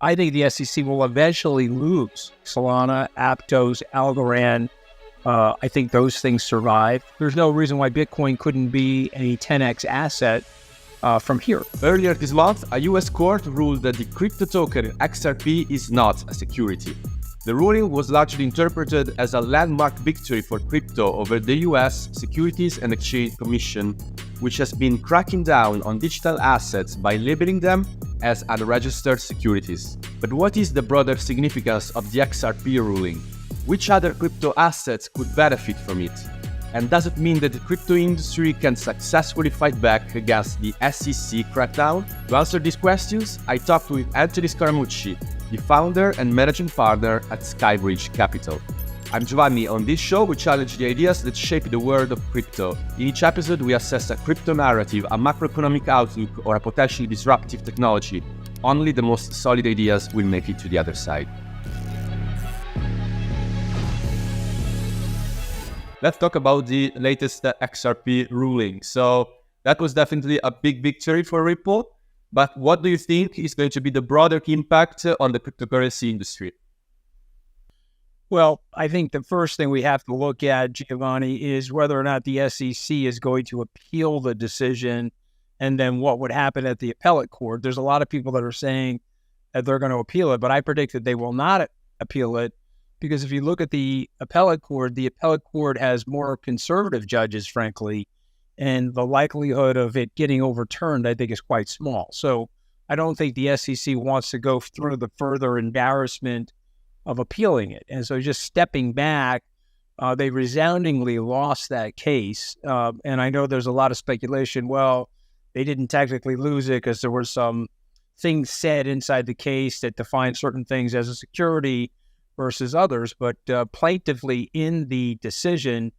I think the SEC will eventually lose Solana, Aptos, Algorand. I think those things survive. There's no reason why Bitcoin couldn't be a 10x asset from here. Earlier this month, a US court ruled that the crypto token XRP is not a security. The ruling was largely interpreted as a landmark victory for crypto over the US Securities and Exchange Commission, which has been cracking down on digital assets by labeling them as unregistered securities. But what is the broader significance of the XRP ruling? Which other crypto assets could benefit from it? And does it mean that the crypto industry can successfully fight back against the SEC crackdown? To answer these questions, I talked with Anthony Scaramucci, the founder and managing partner at Skybridge Capital. I'm Giovanni. On this show, we challenge the ideas that shape the world of crypto. In each episode, we assess a crypto narrative, a macroeconomic outlook, or a potentially disruptive technology. Only the most solid ideas will make it to the other side. Let's talk about the latest XRP ruling. So that was definitely a big victory for Ripple. But what do you think is going to be the broader impact on the cryptocurrency industry? Well, I think the first thing we have to look at, Giovanni, is whether or not the SEC is going to appeal the decision and then what would happen at the appellate court. There's a lot of people that are saying that they're going to appeal it, but I predict that they will not appeal it because if you look at the appellate court has more conservative judges, frankly, and the likelihood of it getting overturned, I think, is quite small. So I don't think the SEC wants to go through the further embarrassment of appealing it. And so just stepping back, they resoundingly lost that case. And I know there's a lot of speculation. Well, they didn't technically lose it because there were some things said inside the case that define certain things as a security versus others. But plaintively in the decision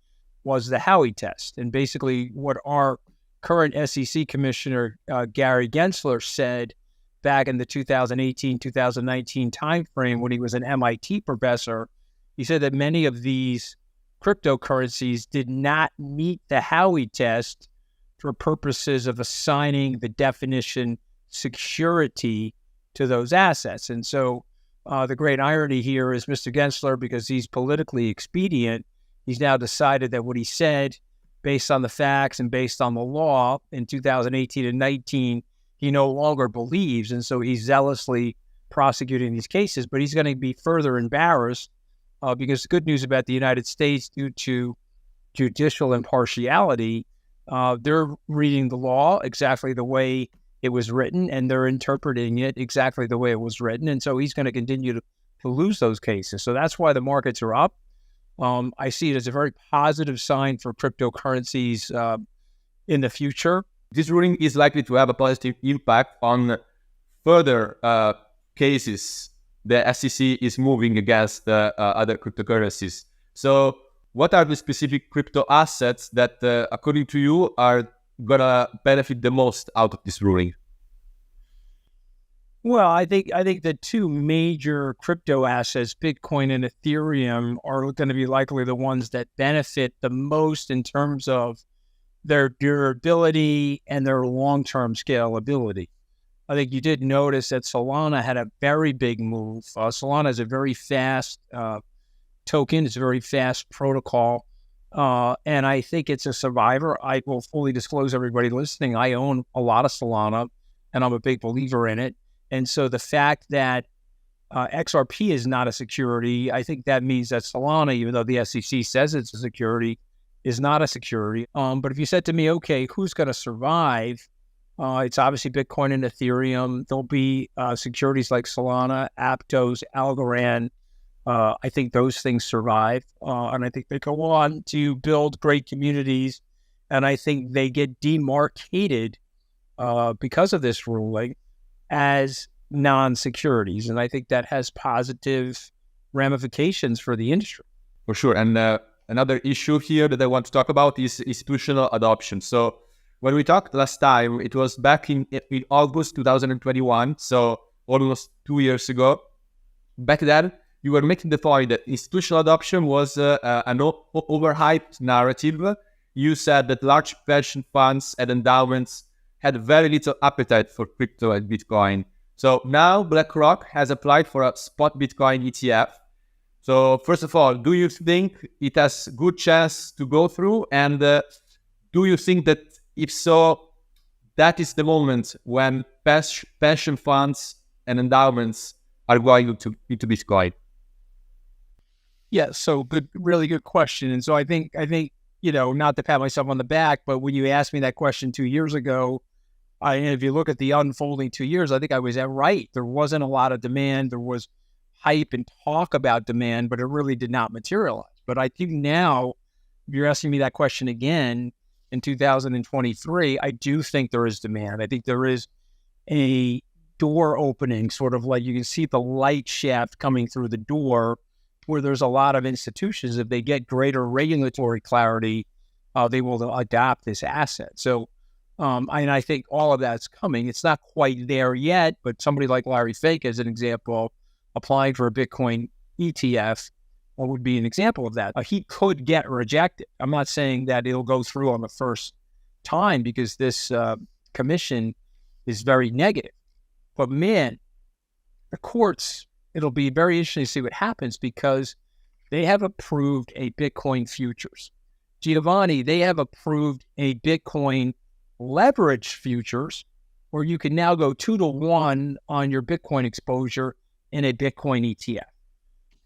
was the Howey test. And basically what our current SEC commissioner, Gary Gensler, said back in the 2018-2019 timeframe when he was an MIT professor, he said that many of these cryptocurrencies did not meet the Howey test for purposes of assigning the definition security to those assets. And so the great irony here is Mr. Gensler, because he's politically expedient, he's now decided that what he said, based on the facts and based on the law in 2018 and 19, he no longer believes. And so he's zealously prosecuting these cases, but he's going to be further embarrassed because the good news about the United States, due to judicial impartiality, they're reading the law exactly the way it was written, and they're interpreting it exactly the way it was written. And so he's going to continue to lose those cases. So that's why the markets are up. I see it as a very positive sign for cryptocurrencies in the future. This ruling is likely to have a positive impact on further cases the SEC is moving against other cryptocurrencies. So what are the specific crypto assets that, according to you, are going to benefit the most out of this ruling? Well, I think the two major crypto assets, Bitcoin and Ethereum, are going to be likely the ones that benefit the most in terms of their durability and their long-term scalability. I think you did notice that Solana had a very big move. Solana is a very fast token. It's a very fast protocol. And I think it's a survivor. I will fully disclose everybody listening. I own a lot of Solana, and I'm a big believer in it. And so the fact that XRP is not a security, I think that means that Solana, even though the SEC says it's a security, is not a security. But if you said to me, okay, who's going to survive? It's obviously Bitcoin and Ethereum. There'll be securities like Solana, Aptos, Algorand. I think those things survive. And I think they go on to build great communities. And I think they get demarcated because of this ruling as non-securities. And I think that has positive ramifications for the industry. For sure. And another issue here that I want to talk about is institutional adoption. So when we talked last time, it was back in August 2021, so almost 2 years ago. Back then, you were making the point that institutional adoption was an overhyped narrative. You said that large pension funds and endowments had very little appetite for crypto and Bitcoin. So now BlackRock has applied for a spot Bitcoin ETF. So first of all, do you think it has good chance to go through? And do you think that if so, that is the moment when pension funds and endowments are going into Bitcoin? Yeah, so good, really good question. And so I think, not to pat myself on the back, but when you asked me that question 2 years ago, if you look at the unfolding 2 years, I think I was right. There wasn't a lot of demand. There was hype and talk about demand, but it really did not materialize. But I think now, if you're asking me that question again in 2023, I do think there is demand. I think there is a door opening, sort of like you can see the light shaft coming through the door, where there's a lot of institutions, if they get greater regulatory clarity, they will adopt this asset. So, and I think all of that's coming. It's not quite there yet, but somebody like Larry Fink, as an example, applying for a Bitcoin ETF, would be an example of that. He could get rejected. I'm not saying that it'll go through on the first time because this commission is very negative. But man, the courts, it'll be very interesting to see what happens because they have approved a Bitcoin futures. Giovanni, they have approved a Bitcoin leverage futures where you can now go 2-to-1 on your Bitcoin exposure in a Bitcoin ETF.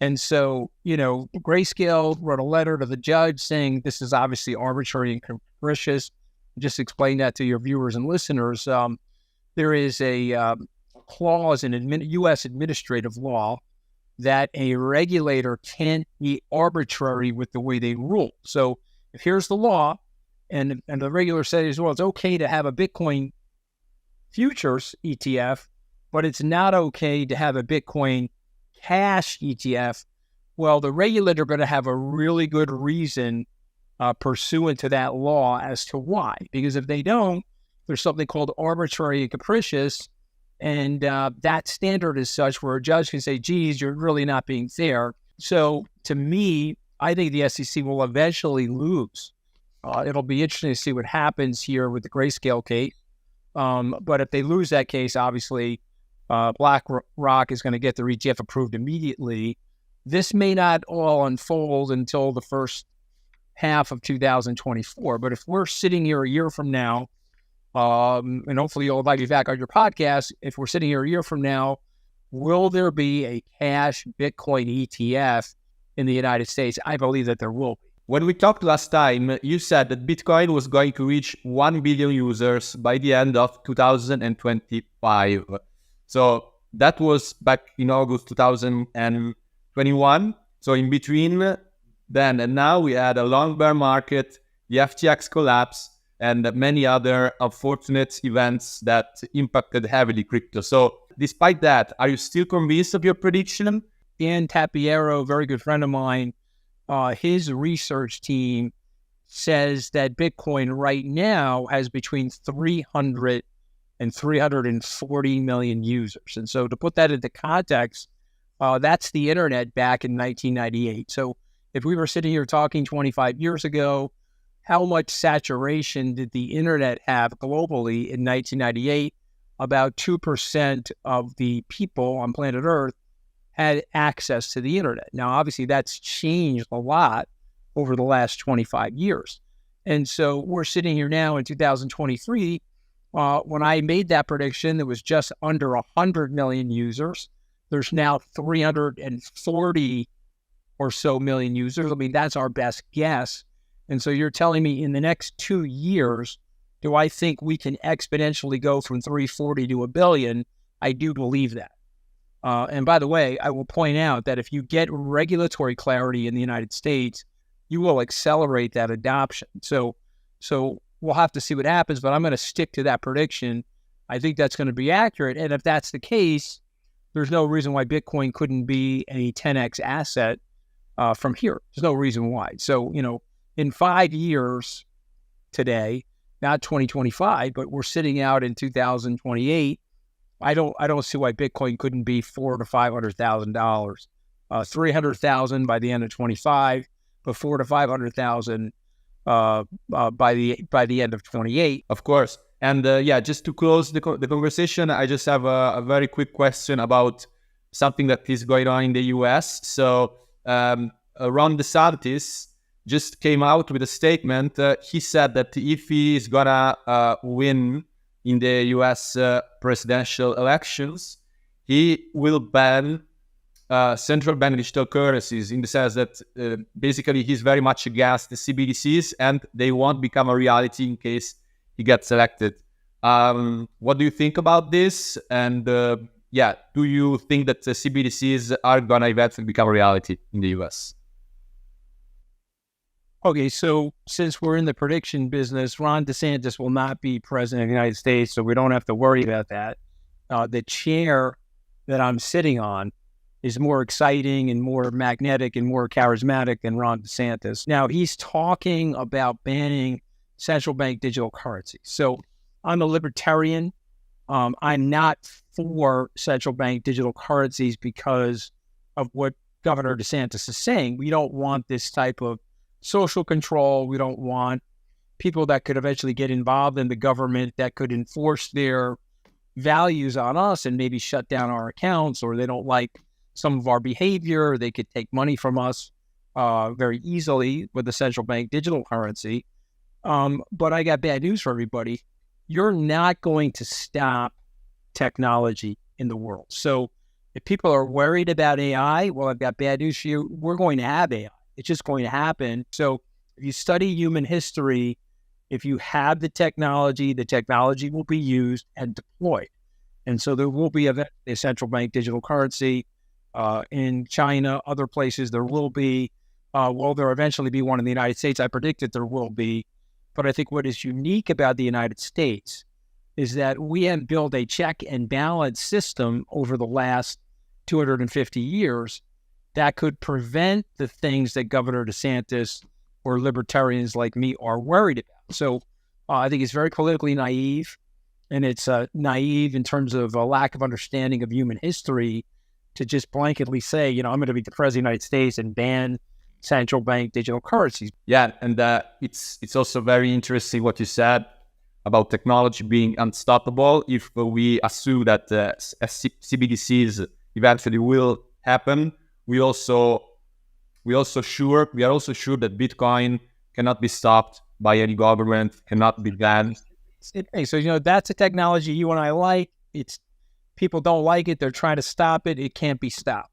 And so, Grayscale wrote a letter to the judge saying this is obviously arbitrary and capricious. Just explain that to your viewers and listeners. There is a clause in U.S. administrative law that a regulator can't be arbitrary with the way they rule. So if here's the law, and the regulator says, well, it's okay to have a Bitcoin futures ETF, but it's not okay to have a Bitcoin cash ETF. Well, the regulator better have a really good reason pursuant to that law as to why. Because if they don't, there's something called arbitrary and capricious, and that standard is such where a judge can say, geez, you're really not being fair. So to me, I think the SEC will eventually lose. It'll be interesting to see what happens here with the Grayscale case. But if they lose that case, obviously, BlackRock is going to get the ETF approved immediately. This may not all unfold until the first half of 2024. But if we're sitting here a year from now, and hopefully you'll invite me back on your podcast, if we're sitting here a year from now, will there be a cash Bitcoin ETF in the United States? I believe that there will be. When we talked last time, you said that Bitcoin was going to reach 1 billion users by the end of 2025. So that was back in August 2021. So in between then and now, we had a long bear market, the FTX collapse, and many other unfortunate events that impacted heavily crypto. So despite that, are you still convinced of your prediction? Dan Tapiero, a very good friend of mine, his research team says that Bitcoin right now has between 300 and 340 million users. And so to put that into context, that's the internet back in 1998. So if we were sitting here talking 25 years ago, how much saturation did the internet have globally in 1998? About 2% of the people on planet Earth had access to the internet. Now, obviously, that's changed a lot over the last 25 years. And so we're sitting here now in 2023. When I made that prediction, there was just under 100 million users. There's now 340 or so million users. I mean, that's our best guess. And so you're telling me in the next 2 years, do I think we can exponentially go from 340 to a billion? I do believe that. And by the way, I will point out that if you get regulatory clarity in the United States, you will accelerate that adoption. So we'll have to see what happens, but I'm going to stick to that prediction. I think that's going to be accurate. And if that's the case, there's no reason why Bitcoin couldn't be a 10x asset from here. There's no reason why. So, in 5 years today, not 2025, but we're sitting out in 2028. I don't see why Bitcoin couldn't be $400,000 to $500,000, $300,000 by the end of 25, but $400,000 to $500,000 by the end of 28. Of course. And yeah, just to close the conversation, I just have a very quick question about something that is going on in the US. So Ron DeSantis just came out with a statement. He said that if he is gonna win in the US presidential elections, he will ban central bank digital currencies, in the sense that basically he's very much against the CBDCs and they won't become a reality in case he gets elected. What do you think about this? And yeah, do you think that the CBDCs are going to eventually become a reality in the US? Okay, so since we're in the prediction business, Ron DeSantis will not be president of the United States, so we don't have to worry about that. The chair that I'm sitting on is more exciting and more magnetic and more charismatic than Ron DeSantis. Now, he's talking about banning central bank digital currency. So I'm a libertarian. I'm not for central bank digital currencies because of what Governor DeSantis is saying. We don't want this type of social control. We don't want people that could eventually get involved in the government that could enforce their values on us and maybe shut down our accounts, or they don't like some of our behavior. They could take money from us very easily with the central bank digital currency. But I got bad news for everybody. You're not going to stop technology in the world. So if people are worried about AI, well, I've got bad news for you. We're going to have AI. It's just going to happen. So if you study human history, if you have the technology will be used and deployed. And so there will be a central bank digital currency in China, other places. There will be, will there eventually be one in the United States? I predict that there will be. But I think what is unique about the United States is that we have built a check and balance system over the last 250 years that could prevent the things that Governor DeSantis or libertarians like me are worried about. So I think it's very politically naive, and it's naive in terms of a lack of understanding of human history to just blanketly say, you know, I'm going to be the president of the United States and ban central bank digital currencies. Yeah, and it's also very interesting what you said about technology being unstoppable. If we assume that CBDCs eventually will happen, we are also sure that Bitcoin cannot be stopped by any government, cannot be banned. So, you know, that's a technology you and I like. It's people don't like it. They're trying to stop it. It can't be stopped.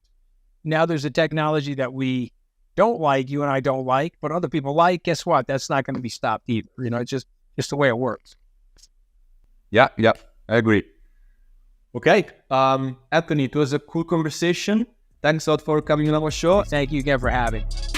Now there's a technology that we don't like, you and I don't like, but other people like. Guess what? That's not going to be stopped either. You know, it's just the way it works. Yeah, I agree. Okay, Anthony, it was a cool conversation. Thanks a lot for coming on our show. Thank you again for having me.